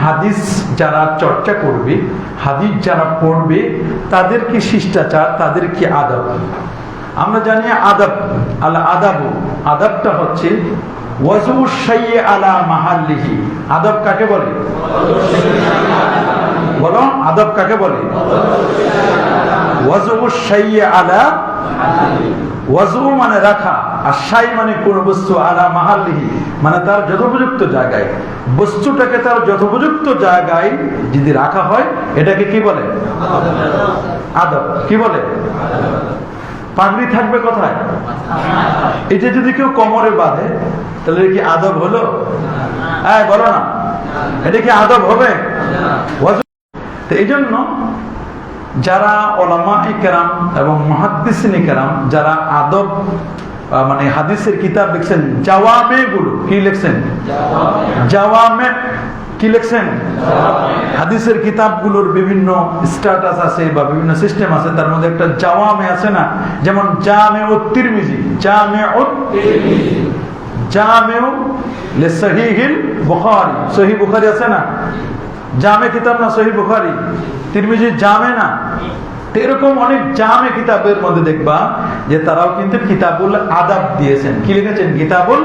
হাদিস যারা চর্চা করবে, হাদিস যারা পড়বে, তাদের কি শিষ্টাচার, তাদের কি আদব। আমরা জানি আদব, আল আদাবু, আদবটা হচ্ছে ওয়াজু শাইয়্যি আলা মাহাল্লিহি। আদব কাকে বলে? বলো, আদব কাকে বলে? ওয়াজু শাইয়্যি আলা, ওয়াজু মানে রাখা, আর শাই মানে কোন বস্তু, আলা মাহাল্লিহি মানে তার যথোপযুক্ত জায়গায়। বস্তুটাকে তার যথোপযুক্ত জায়গায় যদি রাখা হয়, এটাকে কি বলে? আদব। কি বলে? পাগড়ি থাকবে কোথায়? এটা যদি কেউ কোমরে বাঁধে, তাহলে কি আদব হলো? হ্যাঁ, বলো না, এটা কি আদব হবে? তো এই জন্য যারা উলামায়ে কেরাম এবং মুহাদ্দিসিনে কেরাম যারা আদব মানে হাদিসের কিতাব লিখছেন, জাওয়ামে গুলো কি লিখছেন? জাওয়ামে কি লিখছেন? হাদিসের কিতাবগুলোর বিভিন্ন স্ট্যাটাস আছে বা বিভিন্ন সিস্টেম আছে, তার মধ্যে একটা জাওয়ামে আছে না, যেমন জামিউত তিরমিজি, জামিউ লিসহিহিল বুখারী, সহিহ বুখারী আছে না, জামে কিতাব না সহিহ বুখারী, তিরমিজি জামে না। এরকম অনেক জামে কিতাবের মধ্যে দেখবা যে তারাও কিন্তু কিতাবুল আদাব দিয়েছেন। কি লিখেছেন? কিতাবুল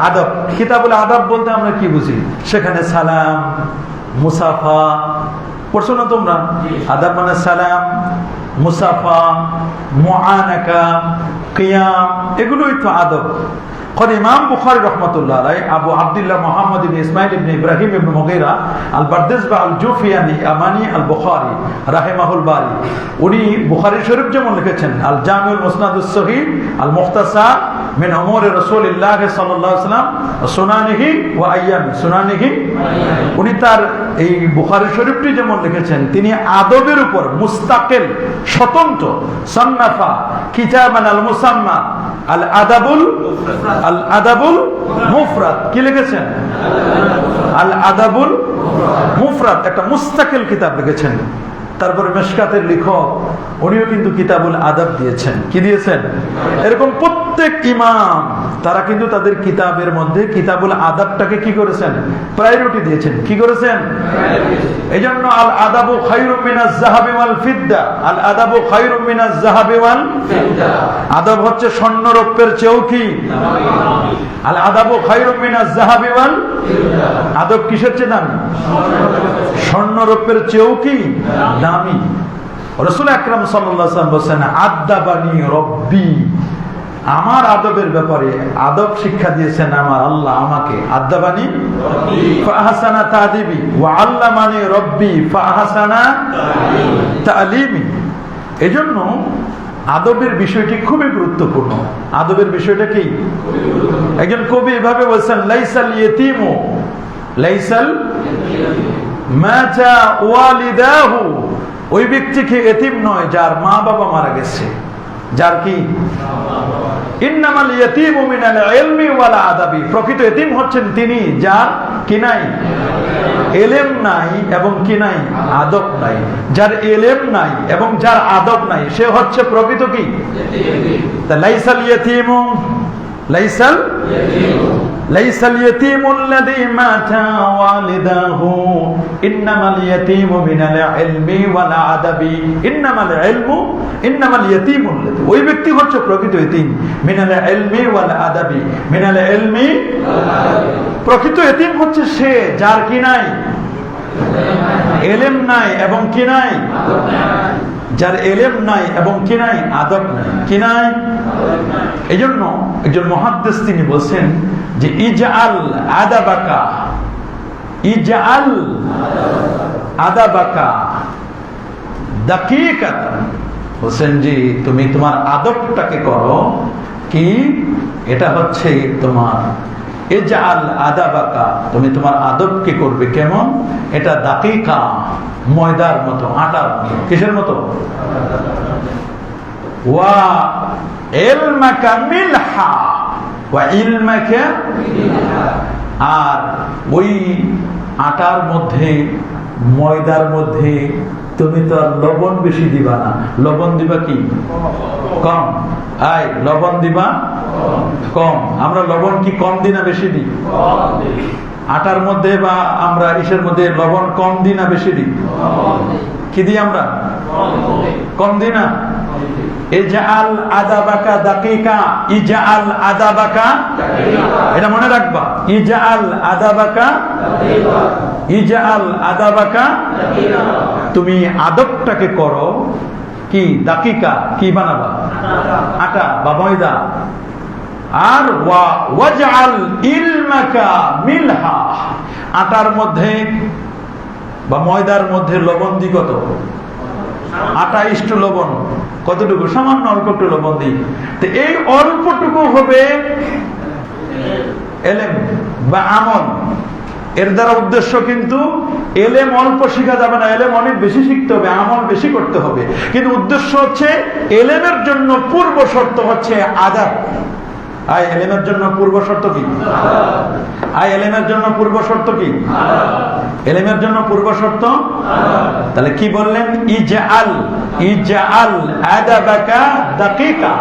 আদাব। কিতাবুল আদাব বলতে আমরা কি বুঝি? সেখানে সালাম, মুসাফা পড়ছো না তোমরা? আদাব মানে সালাম, মুসাফা, মুআনাকা, কিয়াম, এগুলোই তো আদব। ইমাম বুখারী রাহমাতুল্লাহ আলাইহি আবু আব্দুল্লাহ মুহাম্মদ ইবনে ইসমাঈল ইবনে ইব্রাহিম ইবনে মুগীরা আল বারদাজবা আল জুফিয়ানি আমানি আল বুখারী রাহিমাহুল বারী, উনি বুখারী শরীফ যেমন লিখেছেন আল জামিউল মুসনাদুস সহিহ আল মুখতাসার মিন উমুরি রাসূলিল্লাহ সাল্লাল্লাহু আলাইহি ওয়াসাল্লাম সুনানিহি ওয়া আইয়ামি, সুনানিহি, উনি তার এই বুখারী শরীফটি যেমন লিখেছেন, তিনি আদবের উপর মুস্তাকিল, স্বতন্ত্র, সান্নাফা কিতাবান আল মুসাম্মা আল আদাবুল মুফরাদ। কি লিখেছেন? আল আদাবুল মুফরাদ, একটা মুস্তাকিল কিতাব লিখেছেন। তারপরে মিশকাতের লেখক উনিও কিন্তু কিতাবুল আদাব দিয়েছেন। কি দিয়েছেন? এরকম প্রত্যেক ইমাম তারা কিন্তু তাদের কিতাবের মধ্যে কিতাবুল আদাবটাকে কি করেছেন? প্রায়োরিটি দিয়েছেন। কি করেছেন? এই জন্য আল আদাবু খায়রুম মিনাজ যাহাবি ওয়াল ফিদ্দা, আল আদাবু খায়রুম মিনাজ যাহাবি ওয়াল ফিদ্দা, আদব হচ্ছে স্বর্ণ রৌপ্যের চেয়েও কি? আল আদাবু খায়রুম মিনাজ যাহাবি ওয়াল ফিদ্দা, আদব কিসের চেয়ে দামি? স্বর্ণ রৌপ্যের চেয়েও কি দামি। রাসূল আকরাম সাল্লাল্লাহু আলাইহি ওয়াসাল্লাম বলেন, আদাবানি রব্বি, আমার আদবের ব্যাপারে আদব শিক্ষা দিয়েছেন আমার আল্লাহ আমাকে। আদাবানি ফাহসানা তাদিবি ওয়া আল্লামানি রব্বি ফাহসানা তালিমি। এজন্য আদবের বিষয়টি খুবই গুরুত্বপূর্ণ। আদবের বিষয়টা কি? একজন কবি এভাবে বলছেন, লাইসাল ইয়তীমু, লাইসাল মাতা ওয়ালিদাহু, ওই ব্যক্তিকে এতিম নয় যার মা বাবা মারা গেছে। যার কি? ইন্নামাল ইয়াতীমু মিনাল ইলমি ওয়াল আদাবি, প্রকৃত এতিম হচ্ছেন তিনি যার কি নাই? ইলম নাই এবং কি নাই? আদব নাই। যার ইলম নাই এবং যার আদব নাই সে হচ্ছে প্রকৃত কি? তা লাইসাল ইয়াতীমু, লাইসাল লাইসাল ইয়াতীমুল্লাযী মাতা ওয়ালিদাহু, ইন্নামাল ইয়াতীমু মিনাল ইলমি ওয়াল আদাবি, ইন্নামাল ইলমু, ইন্নামাল ইয়াতীমুল্লাযী, ওই ব্যক্তি হচ্ছে প্রকৃত এতিম, মিনাল ইলমি ওয়াল আদাবি, মিনাল ইলমি, প্রকৃত এতিম হচ্ছে সে যার কি নাই? ইলম নাই এবং কি নাই? যার ইলম নাই এবং কি নাই? আদব নাই। কি নাই? এইজন্য একজন মুহাদ্দিস তিনি বলেন যে ইজআল আদাবাকা, ইজআল আদাবাকা দাকিকাতান, বলেন যে তুমি তোমার আদবটাকে করো কি? এটা হচ্ছে তোমার ইজআল আদাবাকা, তুমি তোমার আদবকে করবে কেমন? এটা দাকিকা, ময়দার মতো, আটার মতো। কিসের মতো? ওয়া ইলমাকা মিলহা, ওয়া ইলমাকা, আর ওই আটার মধ্যে, ময়দার মধ্যে তুমি তো আর লবণ বেশি দিবা না। লবণ দিবা কি? কম। আই লবণ দিবা কম। আমরা লবণ কি কম দিই না বেশি দিই? আটার মধ্যে বা আমরা ইসের মধ্যে লবণ কম দিই না বেশি দিই? কি দিই আমরা? কম দিই না? ইজআল আদাবাকা দাকিকা, ইজআল আদাবাকা, এটা মনে রাখবা। ইজআল আদাবাকা, ইজআল আদাবাকা, তুমি আদবটাকে করো কি দাকিকা, কি বানাবা? আটা বা ময়দা। আর ওয়াজআল ইলমাকা মিলহা, আটার মধ্যে বা ময়দার মধ্যে লবণ দি কত? 28 লবণ। কতটুকু? সামান্য অল্প একটু লবণ দিই। তো এই অল্পটুকু হবে এলেম বা আমল। এর দ্বারা উদ্দেশ্য কিন্তু এলেম অল্প শিখা যাবে না, এলেম অনেক বেশি শিখতে হবে, আমল বেশি করতে হবে। কিন্তু উদ্দেশ্য হচ্ছে এলেমের জন্য পূর্ব শর্ত হচ্ছে আদাব। আয় এলেমের জন্য পূর্ব শর্ত কি? আয় এলেমের জন্য পূর্ব শর্ত কি? এলেমের জন্য পূর্ব শর্ত। তাহলে কি বললেন? ইজআল, ইজআল আদাবাকা দাকিকা।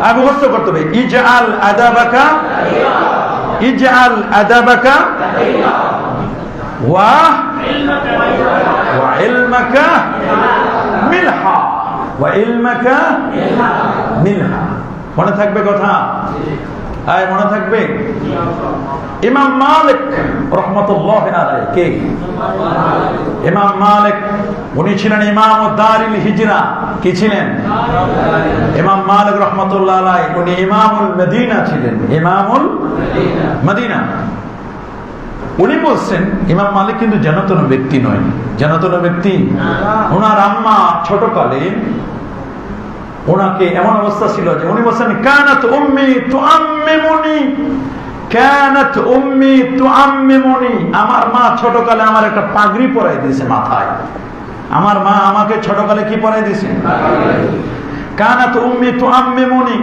আর মুখস্থ করতে হবে। ইজআল আদাবাকা, ইজআল আদাবাকা ওয়া ইলমাকা মিলহা, ওয়া ইলমাকা মিলহা। মনে থাকবে কথা? আয় মনে থাকবে? ইমাম মালিক রাহমাতুল্লাহি আলাইহি, কে? ইমাম মালিক, উনি ছিলেন ইমাম দারিল হিজরা। কি ছিলেন? ইমাম মালিক রাহমাতুল্লাহি আলাইহি উনি ইমামুল মদিনা ছিলেন, ইমামুল মদিনা। উনি বলছেন, ইমাম মালিক কিন্তু জানাতন ব্যক্তি নয়। জানাতন ব্যক্তি? ওনার আম্মা ছোটকালে ওনাকে এমন অবস্থা ছিল যে উনি বলছেন কানাত উম্মি তুআম্মিমুনি, কানাত উম্মি তুআম্মিমুনি, আমার মা ছোটকালে আমার একটা পাগড়ি পরাই দিয়েছে মাথায়। আমার মা আমাকে ছোটকালে কি পরাই দিয়েছে? কানাত উম্মি তুআম্মিমুনি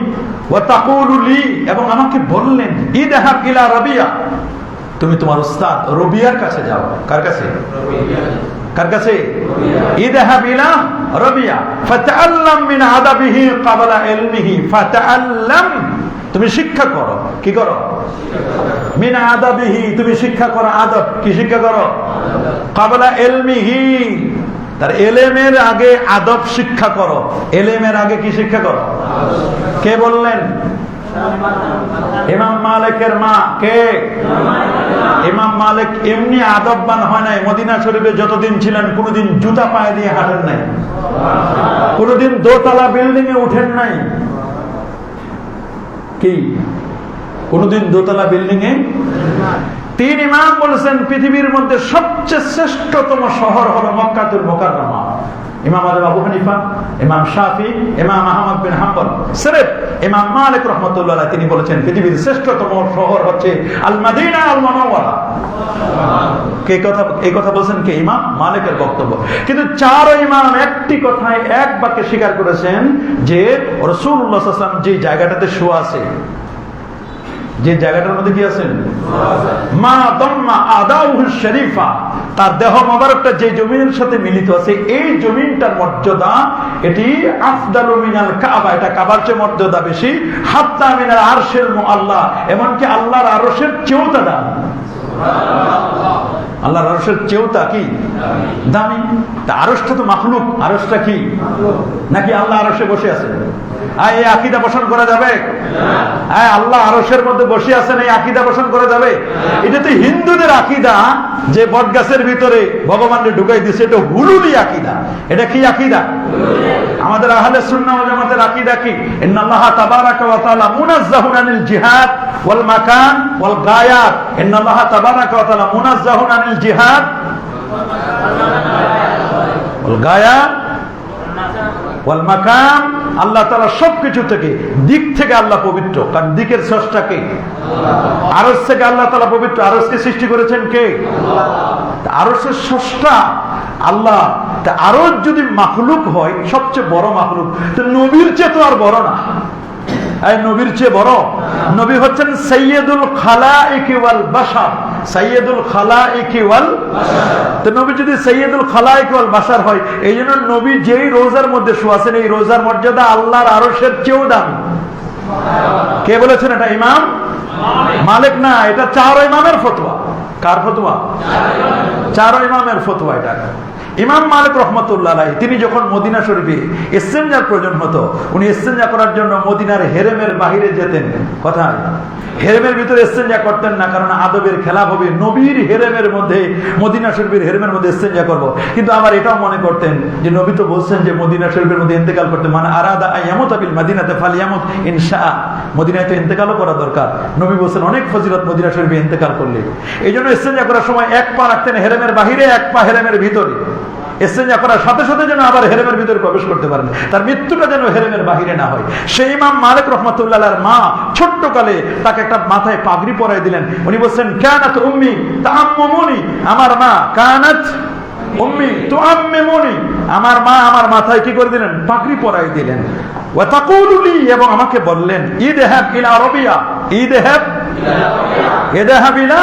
ওয়া তাকুলু লি, এবং আমাকে বললেন ইযহাব ইলা রাবিয়া, তুমি তোমার উস্তাদ রবিয়ার কাছে যাও। কার কাছে? কার কাছে? ইযহাব ইলা রাবিয়া ফাতাআল্লাম মিন আদাবিহি ক্বাবলা ইলমিহি, ফাতাআল্লাম, তুমি শিক্ষা করো। কি করো? মিন আদাবিহি, তুমি শিক্ষা করো আদব। কি শিক্ষা করো? ক্বাবলা ইলমিহি, তার এলেমের আগে আদব শিক্ষা করো। এলেমের আগে কি শিক্ষা করো? কে বললেন? ইমাম মালিকের মা। কে? ইমাম মালিক এমনি আদববান হয় নাই। মদিনা শরীফে যতদিন ছিলেন কোনোদিন জুতা পায়ে দিয়ে হাঁটেন নাই, কোনোদিন দোতলা বিল্ডিং এ উঠেন নাই। কি? কোনোদিন দোতলা বিল্ডিং এ? তিন ইমাম বলেছেন পৃথিবীর মধ্যে সবচেয়ে শ্রেষ্ঠতম শহর হলো মক্কাতুল মুকাররমা। ইমাম আবু হানিফা, ইমাম শাফি, ইমাম আহমদ বিন হাম্বল, সিরেফ ইমাম মালিক রাহমাতুল্লাহ আলাইহি তিনি বলেছেন পৃথিবীর শ্রেষ্ঠতম শহর হচ্ছে আল মাদিনা আল মুনাওয়ারা। কে কথা? এই কথা বলেছেন কে? ইমাম মালিকের বক্তব্য। কিন্তু চার ইমাম একটি কথায় এক বাক্যে স্বীকার করেছেন যে রাসূলুল্লাহ সাল্লাল্লাহু আলাইহি ওয়াসাল্লাম যে জায়গাটাতে শোয়া আছে, যে জায়গাটার মধ্যে কি আছেন? মা দাম্মা আদাউহু শরীফা, তার দেহ মোবারকটা যে জমিনের সাথে মিলিত আছে, এই জমিনটার মর্যাদা এটি আফদালু মিনাল কাবা, এটা কাবার চেয়ে মর্যাদা বেশি। হাত্তা মিনাল আরশিল মুআল্লা, এমনকি আল্লাহর আরশের চেয়েও তা দামি। আল্লাহর আরশের চেয়েও তা কি দামি। তা আরশটা তো মাখলুক, আরশটা কি নাকি আল্লাহ আরশে বসে আছে? এই আকীদা পোষণ করা যাবে? আল্লাহ আরশের মধ্যে বসে আছেন, এই আকীদা পোষণ করা যাবে? এটা তো হিন্দুদের আকীদা যে বটগাছের ভিতরে ভগবানকে ঢুকাই দিয়েছে, এটা হুলুলি আকীদা। এটা কি আকীদা? আমাদের আহলে সুন্নাহ ওয়াল জামাতের আকীদা কি? ইন্নাল্লাহ তাবারাকা ওয়া তাআলা মুনাজ্জাহুন আনিল জিহাদ ওয়াল মাকান ওয়াল গায়াত। ইন্নাল্লাহ তাবারাকা ওয়া তাআলা মুনাজ্জাহুন আনিল জিহাদ ওয়াল গায়াত ওয়াল মাকান। আল্লাহ তাআলা সবকিছু থেকে, দিক থেকে আল্লাহ পবিত্র, কারণ দিকের স্রষ্টা কে? আরশ থেকে আল্লাহ তাআলা পবিত্র। আরশকে সৃষ্টি করেছেন কে? আরশের স্রষ্টা আল্লাহ। তা আরশ যদি মাখলুক হয়, সবচেয়ে বড় মাখলুক, তো নবীর চেয়ে তো আর বড় না। এই নবীর চেয়ে বড় নবী হচ্ছেন সাইয়্যিদুল খালাইক ওয়াল বাশার, সাইয়্যিদুল খালাইক ওয়াল বাশার। তো নবী যদি সাইয়্যিদুল খালাইক ওয়াল বাশার হয়, এইজন্য নবী যেই রোজার মধ্যে শুয়েছেন, এই রোজার মর্যাদা আল্লাহর আরশের চেয়েও দামি। কে বলেছেন এটা? ইমাম মালিক না, এটা চার ইমামের ফতোয়া। কার ফতোয়া? চার ইমামের ফতোয়া এটা। ইমাম মালিক রহমতুল্লাহ আলাইহি তিনি যখন মদিনা শরীফে ইস্তেঞ্জার প্রয়োজন হতো, উনি ইস্তেঞ্জা করার জন্য মদিনার হেরেমের বাহিরে যেতেন। কোথায়? হেরেমের ভিতরে ইস্তেঞ্জা করতেন না, কারণ আদবের খেলাফ হবে। নবীর হেরেমের মধ্যে, মদিনা শরীফের হেরেমের মধ্যে ইস্তেঞ্জা করব। কিন্তু আবার এটাও মনে করতেন যে নবী তো বলছেন যে মদিনা শরীফের মধ্যে ইন্তেকাল করতে, মানে আরাদা আইয়ামুত বিল মদিনাতে ফালিয়ামুত ইনশাআ, মদিনায় তো ইন্তেকালও করা দরকার। নবী বলছেন অনেক ফজিলত মদিনা শরীফে ইন্তেকাল করলে। এই জন্য ইস্তেঞ্জা করার সময় এক পা রাখতেন হেরেমের বাহিরে, এক পা হেরেমের ভিতরে। ইস্তেঞ্জা করার সাথে সাথে যেন আবার হেরেমের ভিতরে প্রবেশ করতে পারেন, তার মৃত্যুটা যেন হেরেমের বাহিরে না হয়। সেই ইমাম মালিক রহমতুল্লাহ আলাইহির মা ছোট্ট কালে তাকে একটা মাথায় পাগড়ি পরাই দিলেন। উনি বলছেন কানাত উম্মি তাআম্মুনি, আমার মা কানাত উম্মি তুআম্মিমুনি, আমার মা আমার মাথায় কি করে দিলেন? পাগড়ি পরাই দিলেন। ওয়া তাকুলু লি, এবং আমাকে বললেন ইদহাব ইলা রাবিয়া, ইদহাব ইদহাব ইলা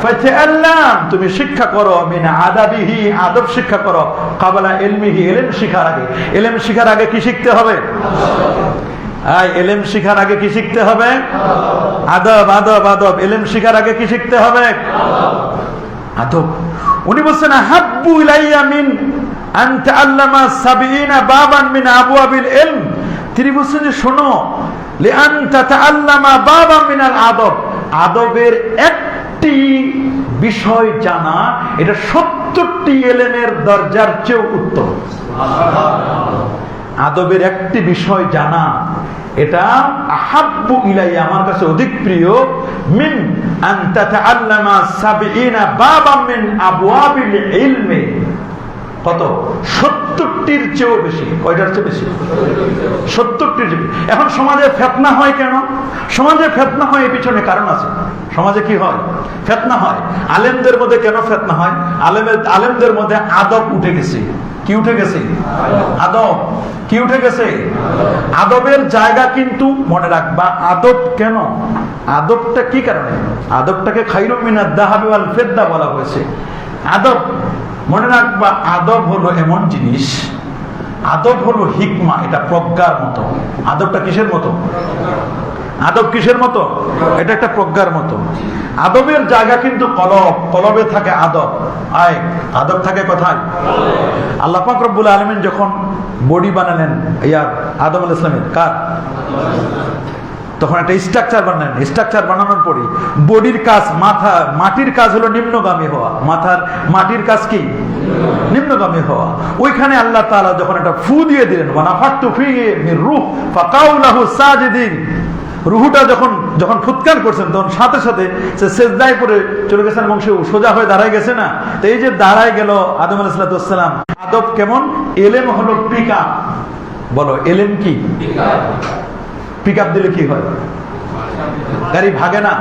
ফাতাআল্লাম, তুমি শিক্ষা করো, মিন আদাবিহি, আদব শিক্ষা করো, ক্বাবলা ইলমিহি, ইলম শিখার আগে। ইলম শিখার আগে কি শিখতে হবে? ইলম শিখার আগে কি শিখতে হবে? আদব, আদব, আদব। ইলম শিখার আগে কি শিখতে হবে? আদব। উনি বলছেন হাব্বু ইলাইয়া মিন আন তাআল্লামা ৭০ বাবান মিন আবওয়াবিল ইলম। তিনি বলছেন যে শোনো, লিআন তাআল্লামা বাবান মিনাল আদব, আদবের একটি বিষয় জানা এটা ৭০টি ইলমের দরজার চেয়ে উত্তম। আদবের একটি বিষয় জানা এটা আহাব্বু ইলাইয়া, আমার কাছে অধিক প্রিয়, মিন আন তাআল্লামা ৭০ বাবান মিন আবওয়াবিল ইলমি। কত? ৭০টির চেয়েও বেশি। কয়টার চেয়ে বেশি? ৭০টির চেয়ে। এখন সমাজে ফিতনা হয় কেন? সমাজে ফিতনা হয় এর পিছনে কারণ আছে। সমাজে কি হয়? ফিতনা হয়। আলেমদের মধ্যে কেন ফিতনা হয়? আলেমদের মধ্যে আদব উঠে গেছে। কি উঠে গেছে? আদব। কি উঠে গেছে? আদবের জায়গা কিন্তু মনে রাখবা, আদব কেন? আদবটা কি কারণে? আদবটাকে খায়রুম মিনাদ যাহাবি ওয়াল ফিদ্দা বলা হয়েছে। আদব মনে রাখবা, আদব হলো এমন জিনিস, আদব হলো হিকমা, এটা প্রজ্ঞার মতো। আদবটা কিসের মতো? আদব কিসের মতো? এটা একটা প্রজ্ঞার মতো। আদবের জায়গা কিন্তু কলব, কলবে থাকে আদব। আদব থাকে কোথায়? আল্লাহ পাক রব্বুল আলামিন যখন বডি বানালেন আদম আলাইহিস সালামের, কার? তখন একটা স্ট্রাকচার বানালেন। স্ট্রাকচার বানানোর পরে বডির কাজ, মাটির কাজ হলো নিম্নগামী হওয়া। মাটির কাজ কি? নিম্নগামী হওয়া। ওইখানে আল্লাহ তাআলা যখন একটা ফু দিয়ে দিলেন, ওয়া নাফাতু ফীহি মির রূহ ফাকাউ লাহু সাজিদিন, রুহুটা যখন ফুৎকার করছেন তখন সাথে সাথে সে সিজদায় পড়ে চলে গেছেন এবং সে সোজা হয়ে দাঁড়ায় গেছে না। তো এই যে দাঁড়ায় গেল আদম আলাইহিস সালাম। আদব কেমন? এলেম হলো পিকআপ। বলো এলেম কি? পিকআপ দিলে কি হয়? গাড়ি ভাগে না।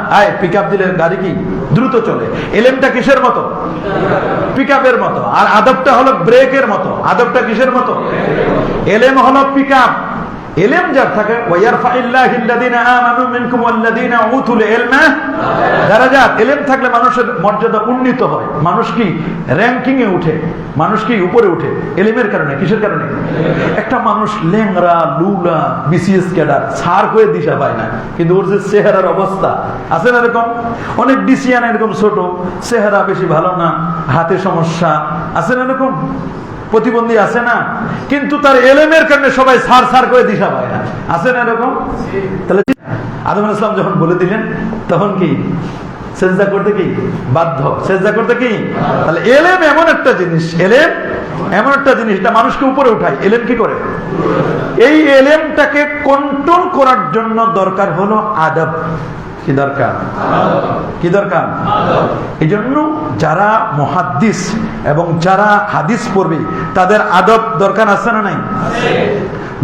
পিকআপ দিলে গাড়ি কি দ্রুত চলে। এলেমটা কিসের মতো? পিকআপের মতো। আর আদবটা হলো ব্রেকের মতো। আদবটা কিসের মতো? এলেম হলো পিকআপ। এলেম যার থাকে, ওয়াইয়ারফাইল্লাহিল্লাযীনা আমানু মিনকুম ওয়াল্লাযীনা উতুল ইলমা দারাজাত। এলেম থাকলে মানুষের মর্যাদা উন্নীত হয়, মানুষ কি র‍্যাঙ্কিং এ উঠে, মানুষ কি উপরে উঠে। এলেমের কারণে। কিসের কারণে? একটা মানুষ ল্যাংরা লুলা বিসিএস ক্যাডার ছাড় হয়ে দিশা পায় না, কিন্তু ওর যে চেহারার অবস্থা আছে না, এরকম অনেক ডিসিয়ান এরকম ছোট, চেহারা বেশি ভালো না, হাতে সমস্যা আছে না, এরকম প্রতিবন্ধী আছে না, কিন্তু তার এলেমের কারণে সবাই সার করে দিশা পায় না, আছে না এরকম? তাহলে আদম আলাইহিস সালাম যখন বলে দিলেন তখন কি সেজদা করতে কি বাধ্য? সেজদা করতে কি? তাহলে এলেম এমন একটা জিনিস, এলেম এমন একটা জিনিস এটা মানুষকে উপরে উঠায়। এলেম কি করে? এই এলেমটাকে কন্ট্রোল করার জন্য দরকার হলো আদব। কি দরকার? কি দরকার? এই জন্য যারা মুহাদ্দিস এবং যারা হাদিস পড়বে তাদের আদব দরকার আছে না নাই?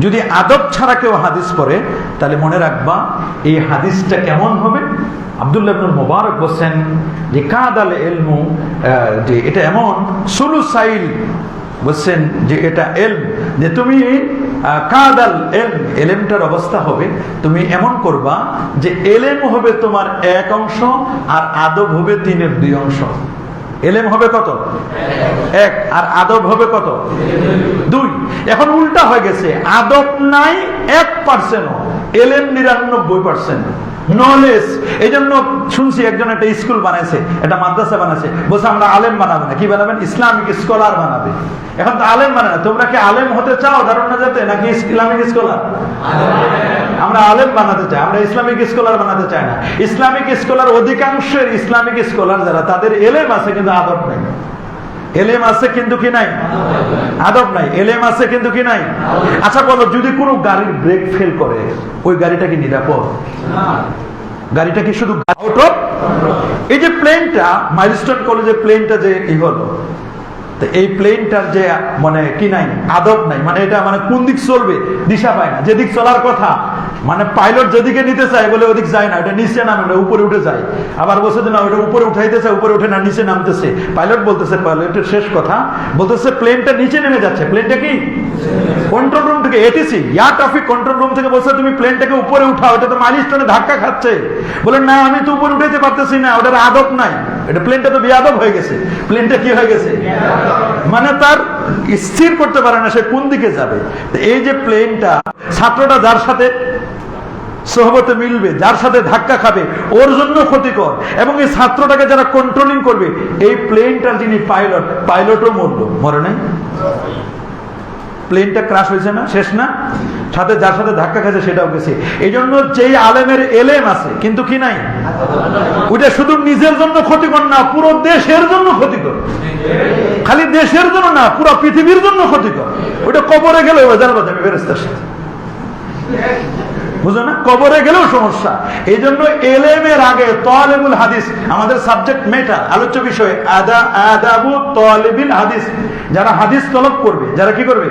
যদি আদব ছাড়া কেউ হাদিস পড়ে তাহলে মনে রাখবা এই হাদিসটা কেমন হবে। আব্দুল্লাহ ইবনুল মুবারক বলেন যে কাদাল ইলমু, যে এটা এমন সুলুসাইল, বলছেন যে এটা এলম, যে তুমি কাদাল এলম, এলেমটার অবস্থা হবে তুমি এমন করবা যে এলেম হবে তোমার 1 অংশ আর আদব হবে 3/2 অংশ। এলেম হবে কত? 1, আর আদব হবে কত? 2। এখন উল্টা হয়ে গেছে, আদব নাই 1%, এলেম 99%। নলেজ। এই জন্য শুনছি একজন একটা স্কুল বানাইছে, একটা মাদ্রাসা বানাইছে, বলছে আমরা আলেম বানাবো না, কি বানাবেন? ইসলামিক স্কলার বানাবে। এখন তো আলেম বানায় না। তোমরা কি আলেম হতে চাও ধারণা যাতে, নাকি ইসলামিক স্কলার? আমরা আলেম বানাতে চাই, আমরা ইসলামিক স্কলার বানাতে চাই না। ইসলামিক স্কলার, অধিকাংশের ইসলামিক স্কলার যারা, তাদের এলেম আছে কিন্তু আদব নাই। এলেম আছে কিন্তু কি নাই? আদব নাই। এলেম আছে কিন্তু কি নাই? আচ্ছা বলো, যদি কোনো গাড়ির ব্রেক ফেল করে, ওই গাড়িটা কি নিরাপদ? গাড়িটা কি শুধু আউট অফ? এই যে প্লেনটা, মাইলস্টোন কলেজে প্লেনটা যে হলো, এই প্লেনটার যে মানে কি নাই, আদব নাই, মানে এটা মানে কোন দিক চলবে দিশা পায় না। যেদিক চলার কথা, মানে পাইলট যেদিকে নিতে চায় বলে ওদিক যায় না, এটা নিচে নামে, ওটা উপরে উঠে যায়। আবার বলছে না ওটা উপরে উঠাইতে চায়, উপরে উঠে না, নিচে নামতেছে। পাইলট বলতেছে, পাইলটের শেষ কথা বলতেছে, প্লেনটা নিচে নেমে যাচ্ছে। প্লেনটা কি কন্ট্রোল রুম থেকে, ATC air traffic control room থেকে বলছে তুমি প্লেনটাকে উপরে উঠাও, এটা তো মাইলস্টোনে ধাক্কা খাচ্ছে। বলে না, আমি তো উপরে উঠাইতে পারতেছি না, ওটার আদব নাই, এটা প্লেনটা তো বেয়াদব হয়ে গেছে। প্লেনটা কি হয়ে গেছে? মানে তার স্থির করতে পারে না সে কোন দিকে যাবে। এই যে প্লেনটা, ছাত্রটা যার সাথে সোহবতে মিলবে, যার সাথে ধাক্কা খাবে, ওর জন্য ক্ষতিকর। এবং এই ছাত্রটাকে যারা কন্ট্রোলিং করবে, এই প্লেনটার যিনি পাইলট, পাইলটও মরলো, মরে নাই? প্লেনটা ক্রাশ হয়েছে না, শেষ না? সাথে যার সাথে ধাক্কা খাচ্ছে সেটাও গেছে। এই জন্য যেই আলেমের এলেম আছে কিন্তু কি নাই, ওইটা শুধু নিজের জন্য ক্ষতিকর না, পুরো দেশের জন্য ক্ষতিকর। খালি দেশের জন্য না, পুরো পৃথিবীর জন্য ক্ষতিকর। ওইটা কবরে গেলেও জানবো আমি ফেরেশতার সাথে, বুঝো না? কবরে গেলেও সমস্যা। এই জন্য এলেমের আগে তালিবুল হাদিস, আমাদের সাবজেক্ট ম্যাটার, আলোচ্য বিষয় আদাবু তালিবিল হাদিস। যারা হাদিস তলব করবে, যারা কি করবে?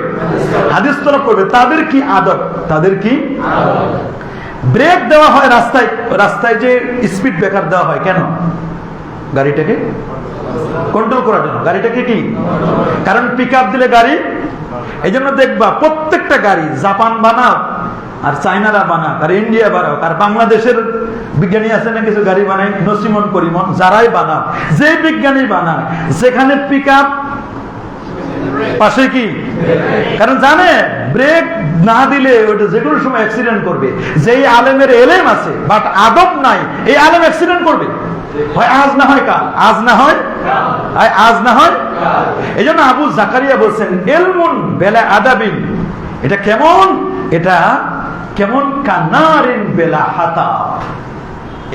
হাদিস তলব করবে, তাদের কি আদব, তাদের কি ব্রেক দেওয়া হয় রাস্তায়। রাস্তায় যে স্পিড ব্রেকার দেওয়া হয় কেন? গাড়িটাকে কন্ট্রোল করার জন্য। গাড়িটাকে কি? কারণ পিক আপ দিলে গাড়ি, এই জন্য দেখবা প্রত্যেকটা গাড়ি জাপান বানাও আর চাইনারা বানাক আর ইন্ডিয়া বানাক আর বাংলাদেশের বিজ্ঞানী আছে না কিছু গাড়ি বানায়, নসিমন করিমন, যারাই বানাক, যে বিজ্ঞানী বানাক, যেখানে পিক আপ পাশে কি, কারণ জানে ব্রেক না দিলে ওটা যে কোনো সময় অ্যাক্সিডেন্ট করবে। যেই আলেমের এলেম আছে বাট আদব নাই, এই আলেম অ্যাক্সিডেন্ট করবে, হয় আজ না হয় কাল, আজ না হয় আজ না হয়। এই জন্য আবু জাকারিয়া বলছেন এলমুন বেলা আদাবিন, এটা কেমন, এটা কেমন কানারিন বেলা হাতা।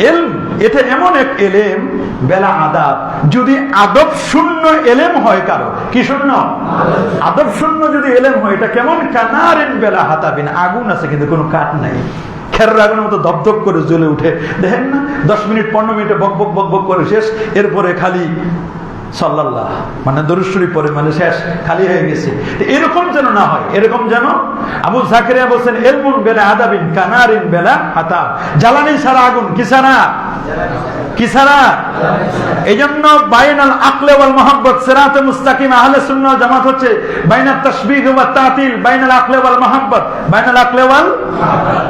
এলম এটা এমন এক এলেম বেলা আদাব, যদি আদব শূন্য এলেম হয় কারো, কি শূন্য? আদব শূন্য যদি এলেম হয়, এটা কেমন কানারিন বেলা হাতাবিন, আগুন আছে কিন্তু কোনো কাঠ নাই, খেরের আগুনের মতো ধপধপ করে জ্বলে উঠে, দেখেন না 10 মিনিট 15 মিনিটে বক বক বক বক করে শেষ, এরপরে খালি সাল্লাল্লাহ মানে দরুদ শরীফ পড়ে মানে শেষ, খালি হয়ে গেছে। এরকম যেন না হয়, এরকম যেন। আবু জাকারিয়া বলেন ইলমুন বেলা আদাবিন কানারিন বেলা হাতা, জ্বালানি ছাড়া আগুন, কি ছাড়া? কি ছাড়া? এইজন্য বাইনাল আকলে ওয়াল মুহাব্বত সিরাতে মুস্তাকিম আহলে সুন্নাহ ওয়াল জামাত হচ্ছে বাইনাত তাশবিহ ওয়া তাতিল, বাইনাল আকলে ওয়াল মুহাব্বত, বাইনাল আকলে ওয়াল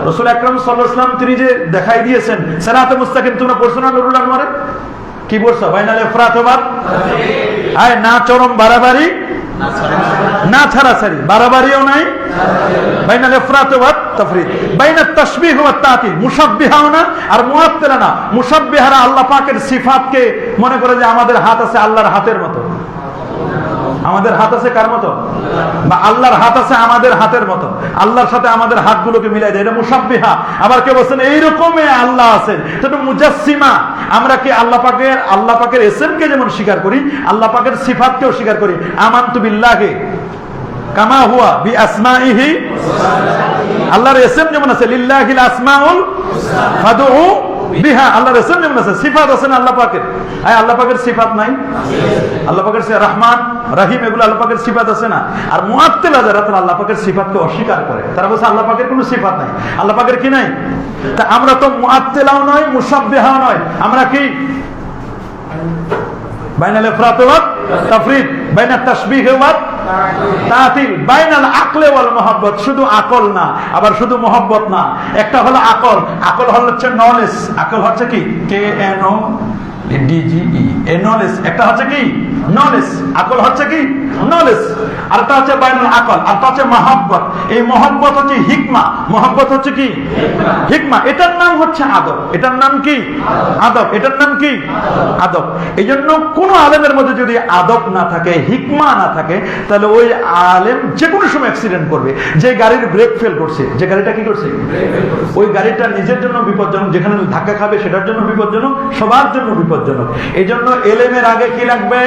রাসূল আকরাম সাল্লাল্লাহু আলাইহি ওয়াসাল্লাম তিনি যে দেখাই দিয়েছেন সিরাতে মুস্তাকিম, তোমরা পড়ছো না নুরুল আনওয়ারে? কি বলছো? বাইনাল ইফরাত ওয়া আয় না চরম বাড়াবাড়ি না ছাড়াছাড়ি, বাড়াবাড়িও নাই, বাইনাল ইফরাত ওয়া তাফরিদ, বাইনাত তাশবিহ ওয়া তাতিল, মুশাব্বিহাও না আর মুআত্তিলা না। মুশাব্বিহারা আল্লাহ পাকের সিফাতকে মনে করে যে আমাদের হাত আছে আল্লাহর হাতের মতো। আমাদের হাত আছে কার মতো? বা আল্লাহর হাত আছে আমাদের হাতের মতো, আল্লাহর সাথে আমাদের হাতগুলোকে মিলাই দেয়, এটা মুশাব্বিহা। আবার কেউ বলছেন এইরকমই আল্লাহ আছেন, সেটা মুজাসসিমা। আমরা কি আল্লাহ পাকের ইসমকে যেমন স্বীকার করি, আল্লাহ পাকের সিফাতকেও স্বীকার করি। আমানতু বিল্লাহি কামা হুয়া বিআসমাইহি, আল্লাহর ইসম যেমন আছে লিল্লাহিল আসমাউল ফাদউ বিহা, আল্লাহর ইসম যেমন আছে, সিফাত আছে না আল্লাহ পাকের? আল্লাহ পাকের সিফাত নাই? আল্লাহ পাকের রহমান রহিম এগুলো আল্লাহ পাকের সিফাত আছে না? আর মুআত্তিলা যারা তারা আল্লাহ পাকের সিফাতকে অস্বীকার করে, তারা বলছে আল্লাহ পাকের কোনো সিফাত নাই, আল্লাহ পাকের কি নাই? তা আমরা তো মুআত্তিলাও নয় মুশাব্বিহাও নয়, আমরা কি বাইনাল ইফরাত ওয়া তাফরিদ, বাইনাত তাশবিহ ওয়া তাতিল, বাইনাল আকলে ওয়াল মুহাব্বত। শুধু আকল না, আবার শুধু মুহাব্বত না। একটা হলো আকল, আকল হচ্ছে নলেজ, আকল হচ্ছে কি KNOLEDGE, নলেজ। একটা হচ্ছে কি নলেজ, আকল হচ্ছে কি নলেজ, আর একটা হচ্ছে বাইনুল আকল, আর একটা হচ্ছে মহব্বত। এই মহব্বত হচ্ছে হিকমা, মহব্বত হচ্ছে কি হিকমা। এটার নাম হচ্ছে আদব। এটার নাম কি আদব। এটার নাম কি আদব। এই জন্য কোন আলেমের মধ্যে যদি আদব না থাকে, হিকমা না থাকে, তাহলে ওই আলেম যে কোনো সময় অ্যাক্সিডেন্ট করবে। যে গাড়ির ব্রেক ফেল করছে, যে গাড়িটা কি করছে, ওই গাড়িটা নিজের জন্য বিপজ্জনক, যেখানে ধাক্কা খাবে সেটার জন্য বিপজ্জনক, সবার জন্য বিপজ্জনক। এই জন্য এলেমের আগে কি লাগবে,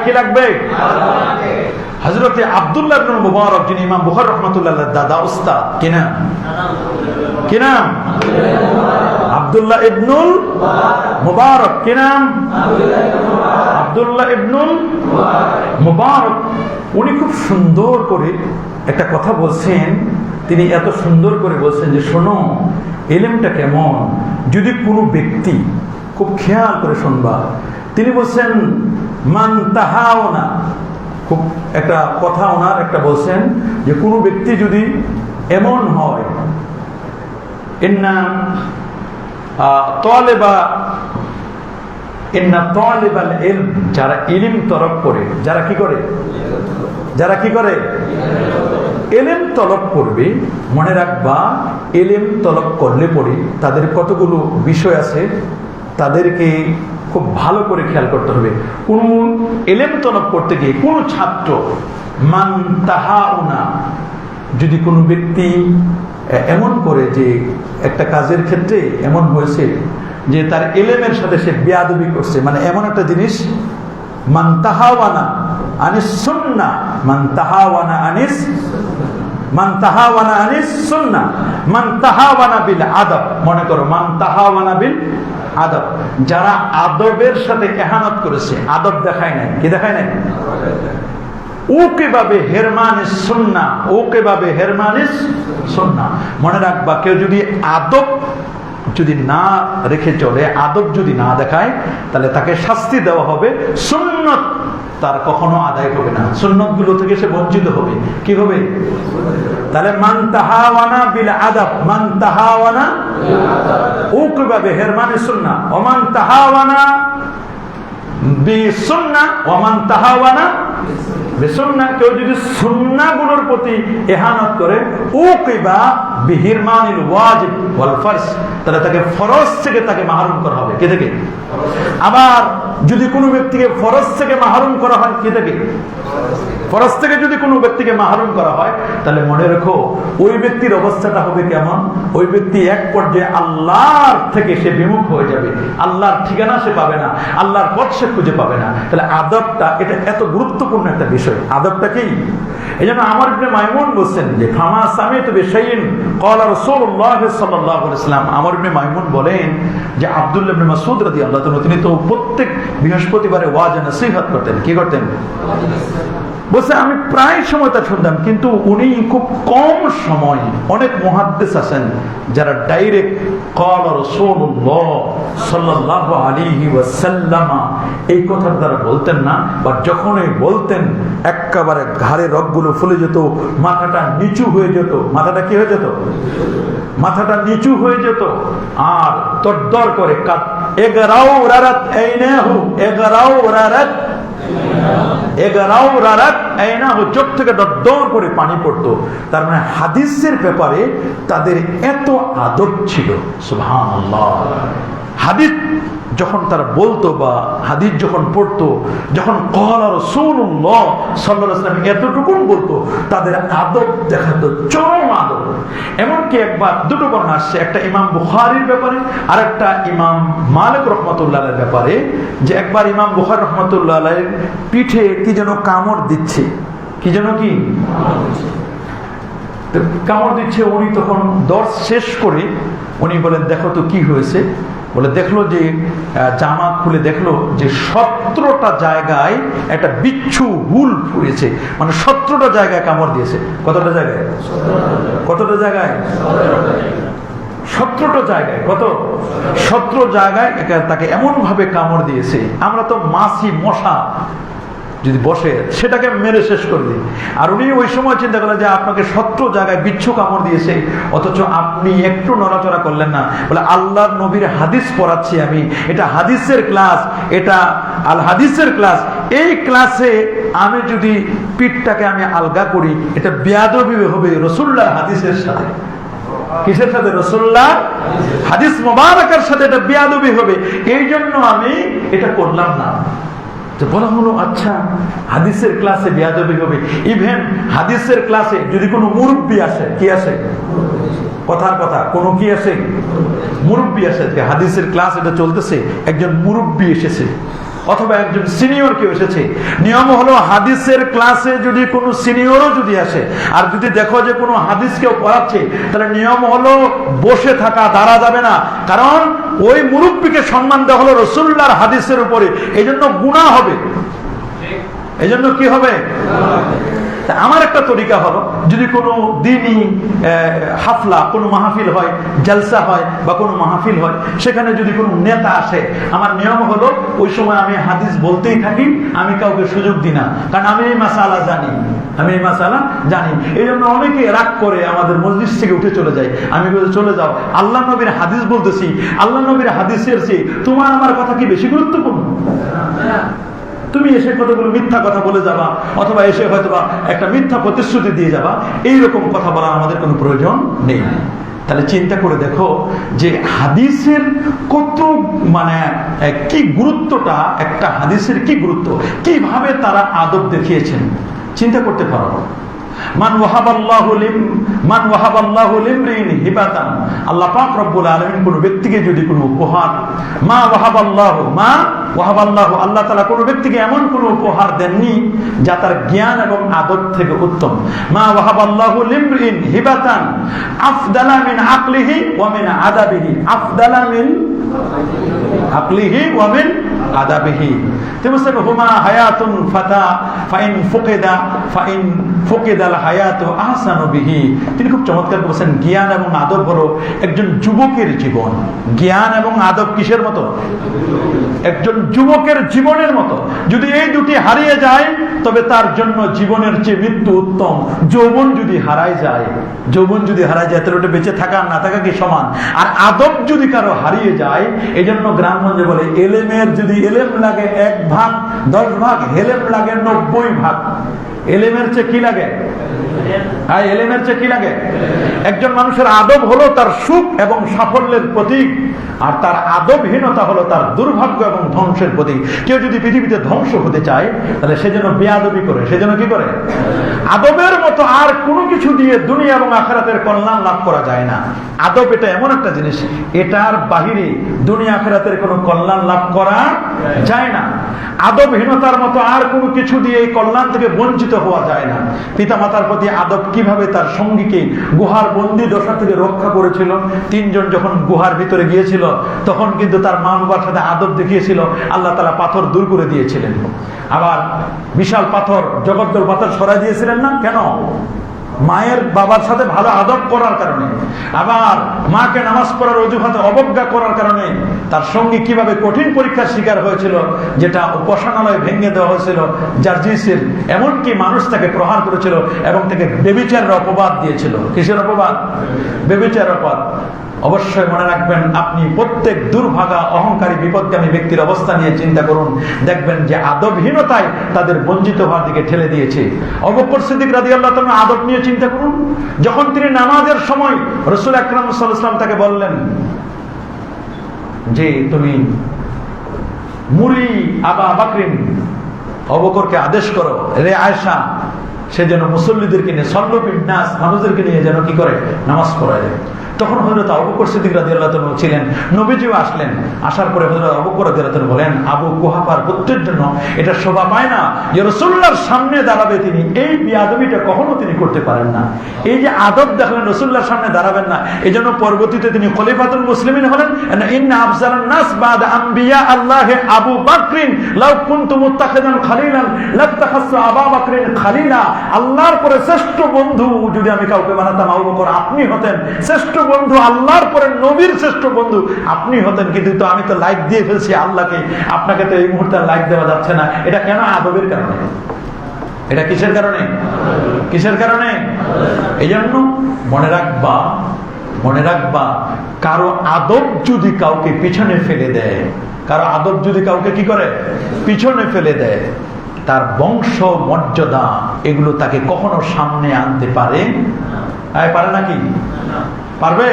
কি লাগবে? হযরতে আব্দুল্লাহ ইবনে মুবারক, যিনি ইমাম বুখারী রাহমাতুল্লাহ আলাইহির দাদা উস্তাদ, কি নাম? কি নাম? আব্দুল্লাহ ইবনুল মুবারক। কি নাম? আব্দুল্লাহ ইবনুল মুবারক। উনি খুব সুন্দর করে একটা কথা বলছেন। তিনি এত সুন্দর করে বলছেন যে শোনো, এলেমটা কেমন, যদি কোনো ব্যক্তি, খুব খেয়াল করে শুনবা, তিনি বলছেন মান তাহাওনা, খুব একটা কথা ওনার একটা বলছেন যে কোনো ব্যক্তি যদি এমন হয়, ইন্না তালিবাল ইলম, যারা ইলম তলব করে, যারা কি করে, যারা কি করে এলেম তলব করবে, মনে রাখবা এলেম তলব করলে পরে তাদের কতগুলো বিষয় আছে, তাদেরকে খুব ভালো করে খেয়াল করতে হবে। কোন এলেম তলব করতে গিয়ে কোন ছাত্র মান তাহাউনা, যদি কোনো ব্যক্তি এমন করে যে একটা কাজের ক্ষেত্রে এমন হয়েছে যে তার এলেমের সাথে সে বেয়াদবি করছে, মানে এমন একটা জিনিস, মান তাহাওয়ানা আনিস সুন্নাহ, মান তাহাওয়ানা আনিস, মান তাহাওয়ানা আনিস সুন্নাহ, মান তাহাওয়ানা বিল আদব। মনে করো মান তাহাওয়ানা বিল আদব, যারা আদবের সাথে ইহানত করেছে, আদব দেখায় নাই, কি দেখায় নাই, ওকে ভাবে হেরমানিস সুন্নাহ, ওকে ভাবে হেরমানিস সুন্নাহ। মনে রাখবা, কেউ যদি আদব যদি না রেখে চলে, আদব যদি না দেখায়, তাহলে তাকে শাস্তি দেওয়া হবে। সুন্নত তার কখনো আদায় হবে না, সুন্নত গুলো থেকে সে বঞ্চিত হবে। কি হবে? তাহলে মান তাহাওয়ানা বিল আদব, মান তাহাওয়ানা উকবা বিহিরমানিস সুন্নাহ, ওয়া মান তাহাওয়ানা বিসুন্নাহ, ওয়া মান তাহাওয়ানা বিসুন্নাহ। কেউ যদি সুন্নাহগুলোর প্রতি ইহানত করে, উকবা বিহিরমানিল ওয়াজিব ওয়াল ফরজ, তাহলে তাকে ফরজ থেকে তাকে মাহরুম করা হবে। কি থেকে? আবার যদি কোনো ব্যক্তিকে ফরজ থেকে মাহরুম করা হয়, কি থেকে? ফরজ থেকে যদি কোনো ব্যক্তিকে মাহরুম করা হয়, তাহলে মনে রেখো ওই ব্যক্তির অবস্থাটা হবে কেমন? ওই ব্যক্তি এক পর্যায়ে আল্লাহর থেকে সে বিমুখ হয়ে যাবে, আল্লাহর ঠিকানা সে পাবে না, আল্লাহর পথ সে খুঁজে পাবে না। তাহলে আদবটা, এটা এত গুরুত্বপূর্ণ একটা বিষয়। আদবটা কি? এই জন্য আমর ইবনে মাইমুন বলছেন যে ফামা সামিতু বিশাইইন ক্বালা রাসূলুল্লাহ সাল্লাল্লাহু আলাইহি ওয়াসাল্লাম। আমর ইবনে মাইমুন বলেন যে আব্দুল্লাহ ইবনে মাসউদ রাদিয়াল্লাহু তাআলা, তিনি তো প্রত্যেক বৃহস্পতিবারে ওয়াজ নসিহত করতেন। কি করতেন? বলছে আমি প্রায় সময় তা শুনতাম, কিন্তু উনি খুব কম সময়, অনেক মুহাদ্দিস আছেন যারা ডাইরেক্ট ক্বালা রাসূলুল্লাহ সাল্লাল্লাহু আলাইহি ওয়াসাল্লাম এই কথার দ্বারা বলতেন না, বা যখনই বলতেন একেবারে ঘাড়ের রগগুলো ফুলে যেত, মাথাটা নিচু হয়ে যেত। মাথাটা কি হয়ে যেত? মাথাটা নিচু হয়ে যেত, আর তরদর করে এগরাউ রারাত আইনাহু, এগরাউ রারাত, চোখ থেকে দর করে পানি পড়তো। তার মানে হাদিসের ব্যাপারে তাদের এত আদব ছিল, সুবহানাল্লাহ। হাদিস যখন তারা বলতো বা হাদিস যখন পড়তো, যখন ক্বালা রাসূলুল্লাহ সাল্লাল্লাহু আলাইহি ওয়াসাল্লাম এতটুকুন বলতো, তাদের আদব দেখাতো, চরম আদব। এমনকি একবার দুটো বর্ণনা আসছে, একটা ইমাম বুখারীর ব্যাপারে আর একটা ইমাম মালিক রাহমাতুল্লাহ আলাইহির ব্যাপারে, যে একবার ইমাম বুখারী রাহমাতুল্লাহ আলাইহির পিঠে কি যেন কামড় দিচ্ছে, কি যেন কি কামড় দিচ্ছে। উনি তখন দর্শ শেষ করে উনি বলেন দেখো তো কি হয়েছে। বলে দেখলো যে জামা খুলে দেখলো যে 17টা জায়গায় একটা বিচ্ছু হুল ফুরেছে, মানে 17টা জায়গায় কামড় দিয়েছে। কতটা জায়গায়? কতটা জায়গায়? 17টা জায়গায়। কত? 17 জায়গায় তাকে এমন ভাবে কামড় দিয়েছে, আমরা তো মাছি মশা যদি বসে সেটাকে মেরে শেষ করে দিই। আর উনি ওই সময় চিন্তা করলেন যে আপনাকে 17 জায়গায় বিচ্ছু কামড় দিয়েছে, অথচ আপনি একটু নড়াচড়া করলেন না। বলে আল্লাহর নবীর হাদিস পড়াচ্ছি আমি, এটা হাদিসের ক্লাস, এটা আল হাদিসের ক্লাস, এই ক্লাসে আমি যদি পিঠটাকে আমি আলগা করি, এটা বেয়াদবি হবে রাসূলুল্লাহর হাদিসের সাথে। কিসের সাথে? রাসূলুল্লাহ হাদিস মোবারকের সাথে এটা বেয়াদবি হবে, এই জন্য আমি এটা করলাম না। তো বলা হলো আচ্ছা হাদিসের ক্লাসে বেয়াদবি হবে, ইভেন হাদিসের ক্লাসে যদি কোনো মুরব্বী আসে, কি আসে, কথার কথা, কোনো কি আসে, মুরব্বী আসে, হাদিসের ক্লাস এটা চলতেছে, একজন মুরব্বী এসেছে অথবা একজন সিনিয়র কেউ এসেছে, নিয়ম হলো হাদিসের ক্লাসে যদি কোনো সিনিয়রও যদি আসে আর যদি দেখো যে কোনো হাদিস কেউ পড়াচ্ছে, তাহলে নিয়ম হলো বসে থাকা, দাঁড়া যাবে না, কারণ ওই মুরব্বীকে সম্মান দেওয়া হলো রাসূলুল্লাহর হাদিসের উপরে, এই জন্য গুনাহ হবে, এই জন্য কি হবে। আমার একটা তরিকা হলো, যদি কোনো দিনই হাফলা, কোনো মাহফিল হয়, জলসা হয় বা কোনো মাহফিল হয়, সেখানে যদি কোনো নেতা আসে, আমার নিয়ম হলো ওই সময় আমি হাদিস বলতেই থাকি, আমি কাউকে সুযোগ দিই না, কারণ আমি এই মাসালা জানি, আমি এই মাসালা জানি। এই জন্য অনেকে রাগ করে আমাদের মজলিস থেকে উঠে চলে যায়, আমি বলি চলে যাও, আল্লাহ নবীর হাদিস বলতেছি, আল্লাহ নবীর হাদিসের চেয়ে তোমার আমার কথা কি বেশি গুরুত্বপূর্ণ? তুমি এসে কতগুলো মিথ্যা কথা বলে যাবা, অথবা এসে হয়তোবা একটা মিথ্যা প্রতিশ্রুতি দিয়ে যাবা, এইরকম কথা বলার আমাদের কোনো প্রয়োজন নেই। তাহলে চিন্তা করে দেখো যে হাদিসের কত মানে কি গুরুত্বটা, একটা হাদিসের কি গুরুত্ব, কিভাবে তারা আদব দেখিয়েছেন, চিন্তা করতে পারো। মান ওয়াহাবাল্লাহু লিমরিন হিবাতান, আল্লাহ পাক রব্বুল আলামিন কোন ব্যক্তিকে যদি কোনো উপহার, আল্লাহ তাআলা কোন ব্যক্তিকে এমন কোন উপহার দেননি যা তার জ্ঞান এবং আদব থেকে উত্তম। মা ওয়াহাবাল্লাহু লিমরিন হিবাতান আফদালা মিন আকলিহি ওয়া মিন আদাবিহি, আফদালা মিন আকলিহি ওয়া মিন আদাবিহি। তেমনি হুমা হায়াতুন ফাতা ফাইন ফুকিদাল হায়াতু আহসানু বিহি। তিনি খুব চমৎকার বলেছেন, জ্ঞান এবং আদব হলো একজন যুবকের জীবন। জ্ঞান এবং আদব কিসের মতো? একজন যুবকের জীবনের মতো। যদি এই দুটি হারিয়ে যায় তবে তার জন্য জীবনের চেয়ে মৃত্যু উত্তম। যৌবন যদি হারায় যায়, তাহলে ওটা বেঁচে থাকা না থাকা কি সমান? আর আদব যদি কারো হারিয়ে যায়, এই জন্য গ্রামগঞ্জে বলে এলেমের যদি এলেম লাগে 1 ভাগ, 10 ভাগ, হেলেম লাগে 90 ভাগ। এলেমের চেয়ে কি লাগে? হ্যাঁ, এলেমের চেয়ে কি লাগে? একজন মানুষের আদব হলো তার সুখ এবং সাফল্যের প্রতীক, আর তার আদবহীনতা হলো তার দুর্ভাগ্য এবং ধ্বংসের প্রতীক। কেউ যদি পৃথিবীতে ধ্বংস হতে চায় তাহলে সে যেন বেয়াদবি করে, সে যেন কি করে? আদবের মতো আর কোনো কিছু দিয়ে দুনিয়া এবং আখিরাতের কল্যাণ লাভ করা যায় না। আদব এটা এমন একটা জিনিস, এটার বাহিরে দুনিয়া আখিরাতের কোনো কল্যাণ লাভ করা যায় না। আদবহীনতার মতো আর কোনো কিছু দিয়ে এই কল্যাণ থেকে বঞ্চিত হওয়া যায় না। পিতামাতার প্রতি আদব কিভাবে তার সঙ্গীকে গুহার বন্দি দশা থেকে রক্ষা করেছিল। 3 জন যখন গুহার ভিতরে গিয়েছিল তখন কিন্তু তার মা বাবার সাথে আদব দেখিয়েছিল, আল্লাহ তাআলা পাথর দূর করে দিয়েছিলেন। আবার বিশাল পাথর, জগদ্দল পাথর সরাই দিয়েছিলেন না কেন? মায়ের বাবার সাথে ভালো আদব করার কারণে। আবার মাকে নামাজ পড়ার অজুহাতে অবজ্ঞা করার কারণে তার সঙ্গী কিভাবে কঠিন পরীক্ষার শিকার হয়েছিল, যেটা উপাসনালয় ভেঙে দেওয়া হয়েছিল জার্জিসের। এমনকি মানুষ তাকে প্রহার করেছিল এবং তাকে ব্যভিচারের অপবাদ দিয়েছিল। কিসের অপবাদ? ব্যভিচারের অপবাদ। অবশ্যই মনে রাখবেন, আপনি প্রত্যেক দুর্ভাগা অহংকারী বিপদগামী ব্যক্তির অবস্থা নিয়ে চিন্তা করুন, দেখবেন যে আদবহীনতায় তাদের বঞ্চিত হওয়ার দিকে ঠেলে দিয়েছে। আবু বকর সিদ্দিক রাদিয়াল্লাহু তাআলা আদব নিয়ে চিন্তা করুন। যখন তিনি নামাজের সময় রাসূল আকরাম সাল্লাল্লাহু আলাইহি ওয়াসাল্লাম তাকে বললেন যে তুমি মুরি আবা বকরিন, আবু বকরকে আদেশ করো, রে আয়েশা, সে যেন মুসল্লিদেরকে নিয়ে, সাল্লু বিন নাস, মানুষদেরকে নিয়ে যেন কি করে? নামাজ পড়ায়। তখন হযরত আবু বকর সিদ্দিক রাদিয়াল্লাহু তাআলা ছিলেন, নবীজিও আসলেন। আসার পরে হযরত আবু বকর রাদিয়াল্লাহু তাআলা বলেন, আবু কুহাফার পুত্রের জন্য এটা শোভা পায় না যে রাসূলুল্লাহর সামনে দাঁড়াবে তিনি। এই বেয়াদবিটা কখনো তিনি করতে পারেন না। এই যে আদব দেখলেন, রাসূলুল্লাহর সামনে দাঁড়াবেন না, এজন্য পরবর্তীতে তিনি খলিফাতুল মুসলিমিন হলেন। ইন্না আফজালান নাস বাদা আম্বিয়া আল্লাহ আবু বকরিন লাউ কুনতু মুত্তাখিদান খালিলান লাত্তাখাসু আবু বকরিন খালিলা। আল্লাহর পরে শ্রেষ্ঠ বন্ধু যদি আমি কাউকে বানাতাম, আবু বকর আপনি হতেন শ্রেষ্ঠ বন্ধু। আল্লাহর পরে নবীর শ্রেষ্ঠ বন্ধু আপনি হতেন। কিন্তু তো আমি তো লাইক দিয়ে ফেলছি আল্লাহকে, আপনাকে তো এই মুহূর্তে লাইক দেওয়া যাচ্ছে না। এটা কেন? আদবের কারণে। এটা কিসের কারণে? কিসের কারণে? এই জন্য মনে রাখবা, কারো আদব যদি কাউকে পিছনে ফেলে দেয়, কারো আদব যদি কাউকে কি করে? পিছনে ফেলে দেয়, তার বংশ মর্যাদা এগুলো তাকে কখনো সামনে আনতে পারে পারে নাকি? পারবে?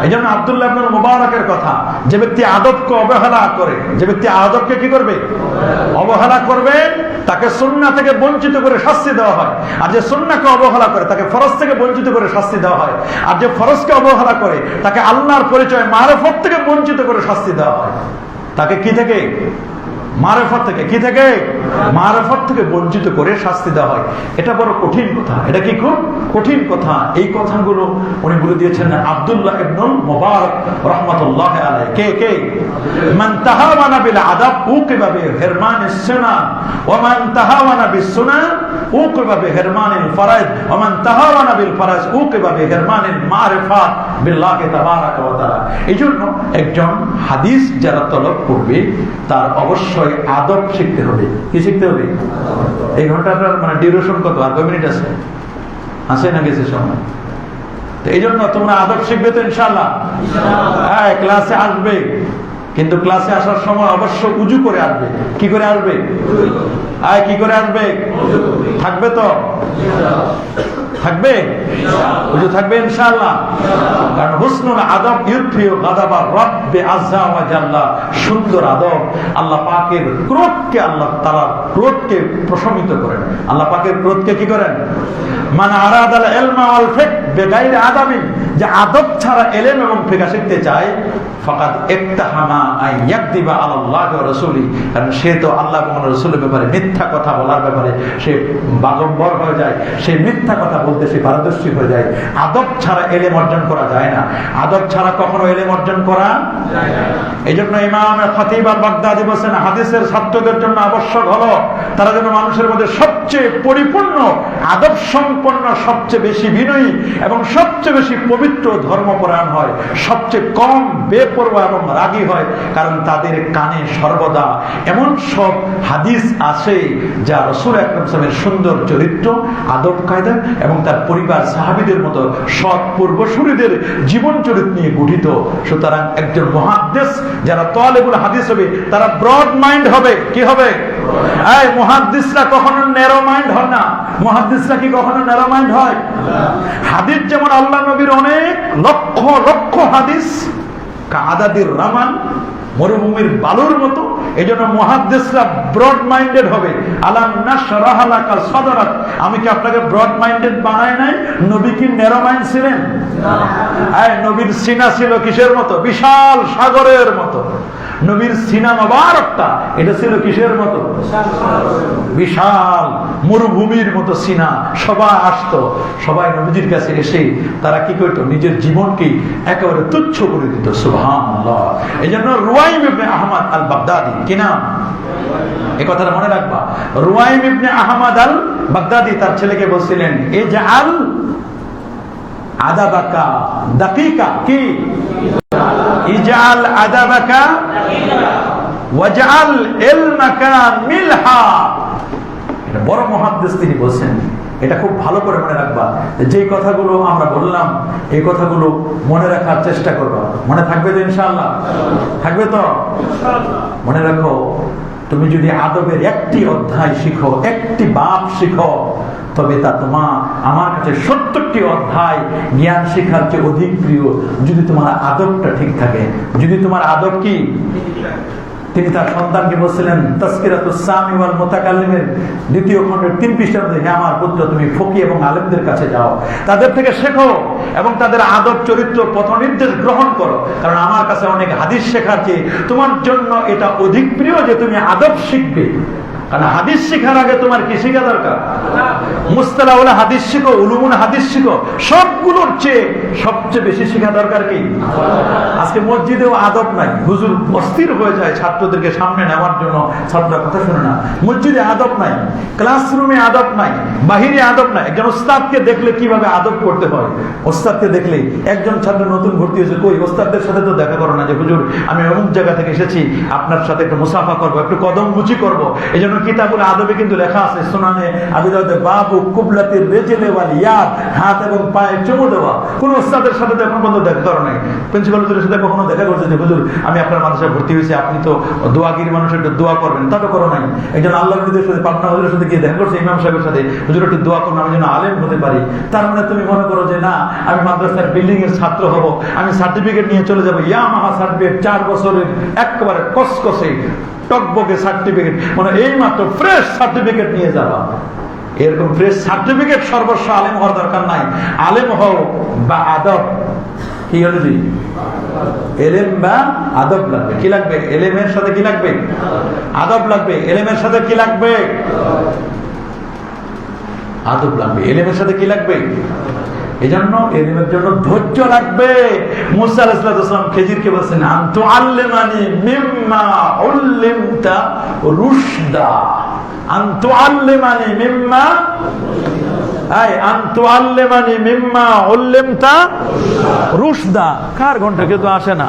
এই জন্য আব্দুল্লাহ ইবনে মুবারকের কথা, যে ব্যক্তি আদবকে অবহেলা করে, যে ব্যক্তি আদবকে কি করবে? অবহেলা করবে, তাকে সুন্নাহ থেকে বঞ্চিত করে শাস্তি দেওয়া হয়। আর যে সুন্নাহকে অবহেলা করে তাকে ফরজ থেকে বঞ্চিত করে শাস্তি দেওয়া হয়। আর যে ফরজকে অবহেলা করে তাকে আল্লাহর পরিচয় মারিফত থেকে বঞ্চিত করে শাস্তি দেওয়া হয়। তাকে কি থেকে? মারিফত থেকে। কি থেকে? মারিফত থেকে বঞ্চিত করে শাস্তি দেওয়া হয়। এটা বড় কঠিন কথা, এটা কি খুব কঠিন কথা। এই কথাগুলো উনি বলে দিয়েছেন আব্দুল্লাহ ইবনে মুবারক রাহমাতুল্লাহ আলাইহি। কে? মান তাহাওয়ানা বিল আদাব উকিবা বিহিরমানিস সুনান ওয়া মান তাহাওয়ানা বিস সুনান উকিবা বিহিরমানিল ফরাইদ ওয়া মান তাহাওয়ানা বিল ফরাইদ উকিবা বিহিরমানিল মারিফাত বিল্লাহি তাবারাকা ওয়া তাআলা। এইজন্য একজন হাদিস যারা তলব করবে তার অবশ্যই আদব শিখতে হবে। কি শিখতে হবে? এই ঘন্টাটার মানে ডিউরেশন কত? আর কয় মিনিট আছে না গেছে সময়? তো এই জন্য তোমরা আদব শিখবে তো ইনশাআল্লাহ। হ্যাঁ, ক্লাসে আসবে, কিন্তু ক্লাসে আসার সময় অবশ্য উজু করে আসবে। কি করে আসবে? কি করে আসবে? থাকবে তো? থাকবে? উজু থাকবে ইনশাআল্লাহ। কারণ হুসনুল আদব ইউতফিউ গাদাবার রাব্বি আযজা ওয়া জাল্লা। সুন্দর আদব আল্লাহ পাকের ক্রোধকে, আল্লাহ তাআলার ক্রোধকে প্রশমিত করেন। আল্লাহ পাকের ক্রোধকে কি করেন? মান আরাদাল ইলমা ওয়াল ফিক বিগাইরি আদাবিন, যে আদব ছাড়া ইলম এবং ফিকহ শিখতে চায়, ফাকাদ ইত্তাহামা আন ইয়াকদিবা আলাল্লাহি ওয়া রাসূলি, কারণ সে তো আল্লাহ এবং রাসূলের ব্যাপারে মিথ্যা কথা বলার ব্যাপারে সে বাগম্বর হয়ে যায়, সে মিথ্যা কথা বলতে সে পারদর্শী হয়ে যায়। আদব ছাড়া ইলম অর্জন করা যায় না। আদব ছাড়া কখনো ইলম অর্জন করা যায় না। এইজন্য ইমাম খতিব আল বাগদাদি বলেন, হাদিসের ছাত্রদের জন্য আবশ্যক হলো তারা যেন মানুষের মধ্যে সবচেয়ে পরিপূর্ণ আদব সম্পন্ন, সবচেয়ে বেশি বিনয়ী এবং সবচেয়ে বেশি পবিত্র ধর্মপরায়ণ হয়, সবচেয়ে কম বেপরোয়া এবং রাগী হয়। কারণ তাদের কানে সর্বদা এমন সব হাদিস আসে যা রাসূল আকরাম সাল্লাল্লাহু আলাইহি ওয়াসাল্লামের সুন্দর চরিত্র, আদব কায়দা এবং তার পরিবার সাহাবীদের মতো সৎ পূর্বসূরীদের জীবন চরিত্র নিয়ে গঠিত। সুতরাং একজন মুহাদ্দিস যারা তালিবুল হাদিস হবে তারা ব্রড মাইন্ড হবে। কি হবে? এই মুহাদ্দিসরা কখনো ন্যারো মাইন্ড হয় না। মুহাদ্দিসরা কি কখনো ন্যারো মাইন্ড হয়? হাদিস যেমন আল্লাহ নবীর অনেক লক্ষ লক্ষ হাদিস, কাদাদির রামান, মরুভূমির বালুর মতো। এই জন্য মুহাদ্দিসরা ব্রড মাইন্ডেড হবে। আলাম নাশরাহ লাকা সাদরাক, আমি কি আপনাকে ব্রড মাইন্ডেড বানাই নাই? নবী কি ন্যারো মাইন্ড ছিলেন? নবীর সিনা ছিল কিসের মতো? বিশাল সাগরের মতো। নবীর সিনা মোবারকটা এটা ছিল কিসের মতো? বিশাল মরুভূমির মতো সিনা। সবাই আসতো, সবাই নবীজির কাছে এসে তারা কি করতো? নিজের জীবনকে একেবারে তুচ্ছ করে দিত। সুবহানাল্লাহ। এই জন্য রুয়াইম ইবনে আহমদ আল বাগদাদি, কি নাম? এই কথাটা মনে রাখবা। রুয়াইম ইবনে আহমদ আল বাগদাদি তার ছেলেকে বলছিলেন, ইজআল আদাবাকা দাকিকা, কি? ইজআল আদাবাকা ওয়াজআল ইলমাকা মিলহা। এটা বড় মুহাদ্দিস তিনি বলেন। এটা খুব ভালো করে মনে রাখবা। যে কথাগুলো আমরা বললাম এই কথাগুলো মনে রাখার চেষ্টা করবা। মনে থাকবে তো ইনশাআল্লাহ? থাকবে তো? মনে রাখো, তুমি যদি আদবের একটি অধ্যায় শিখো, একটি বাব শিখো, তবে তা তোমার আমার কাছে 70টি অধ্যায় জ্ঞান শিখার চেয়ে অধিক প্রিয়। যদি তোমার আদবটা ঠিক থাকে, যদি তোমার আদব কি। তিনি তার সন্তানকে বলছিলেন তাসকিরাতুস সামি ওয়াল মুতাকাল্লিমের 2য় খণ্ডের 3 পৃষ্ঠার মধ্যে, হে আমার পুত্র, তুমি ফকি এবং আলেমদের কাছে যাও, তাদের থেকে শেখো এবং তাদের আদব চরিত্র পথ নির্দেশ গ্রহণ করো। কারণ আমার কাছে অনেক হাদিস শেখার চেয়ে তোমার জন্য এটা অধিক প্রিয় যে তুমি আদব শিখবে। কারণ হাদিস শেখার আগে তোমার কি শেখা দরকার? মুস্তালাহুল হাদিস শিখো, উলুমুল হাদিস শিখো। সবগুলোর চেয়ে সবচেয়ে বেশি শেখা দরকার কি? আজকে মসজিদেও আদব নাই। হুজুর অস্থির হয়ে যায় ছাত্রদেরকে সামনে নেওয়ার জন্য, ছাত্ররা কথা শুনে না। মসজিদে আদব নাই, ক্লাসরুমে আদব নাই, বাহিরে আদব নাই। একজন ওস্তাদকে দেখলে কিভাবে আদব করতে হয়, ওস্তাদকে দেখলে। একজন ছাত্র নতুন ভর্তি হয়েছে, কই ওস্তাদদের সাথে তো দেখা করো না, যে হুজুর আমি অমুক জায়গা থেকে এসেছি, আপনার সাথে একটু মুসাফা করবো, একটু কদম মুচি করবো। এই জন্য কিতাবুল আদবে কিন্তু লেখা আছে সুনানে আবি দাউদে বাবু কুবলাতির রিজলি ওয়াল ইয়াদ, হাত এবং পায়ে চুমু দেওয়া। কোন ওস্তাদের সাথে তো এখন পর্যন্ত দেখা করে নাই, প্রিন্সিপাল হুজুরের সাথে কখনো দেখা করছে যে হুজুর আমি আপনার মাদ্রাসায় ভর্তি হয়েছি, আপনি তো দোয়াগিরি মানুষের একটু দোয়া করবেন, তা তো করো নাই। একজন আল্লাহর নবীর সাথে পাটনা হুজুরের সাথে গিয়ে দেখা করছে ইমাম সাহেবের সাথে, হুজুর একটু দোয়া করুন আমি যেন আলেম হতে পারি। তার মানে তুমি মনে করো যে না আমি মাদ্রাসার বিল্ডিং এর ছাত্র হব, আমি সার্টিফিকেট নিয়ে চলে যাবো, ইয়ামাহা সার্টিফিকেট 4 বছরের একেবারে কসকসে টকবকে সার্টিফিকেট, মানে এই মাত্র ফ্রেশ সার্টিফিকেট নিয়ে যাবা। এরকম ফ্রেশ সার্টিফিকেট সর্বস্ব আলেম হওয়ার দরকার নাই। আলেম হও বা আদব, কি হলো জি এলেম বা আদব লাগবে। কি লাগবে? এলেমের সাথে কি লাগবে? আদব লাগবে। এলেমের সাথে কি লাগবে? আদব লাগবে। এলেমের সাথে কি লাগবে? এজন্য এলিমের জন্য ধৈর্য লাগবে। মুসা আলাইহিস সালাম খেজিরকে বলেছেন আনতু আল্লিমানি মিম্মা উল্লিমতা রুশদা, আনতু আল্লিমানি মিম্মা, আই আনতু আল্লিমানি মিম্মা উল্লিমতা রুশদা। কার ঘন্টা কেউ তো আসে না।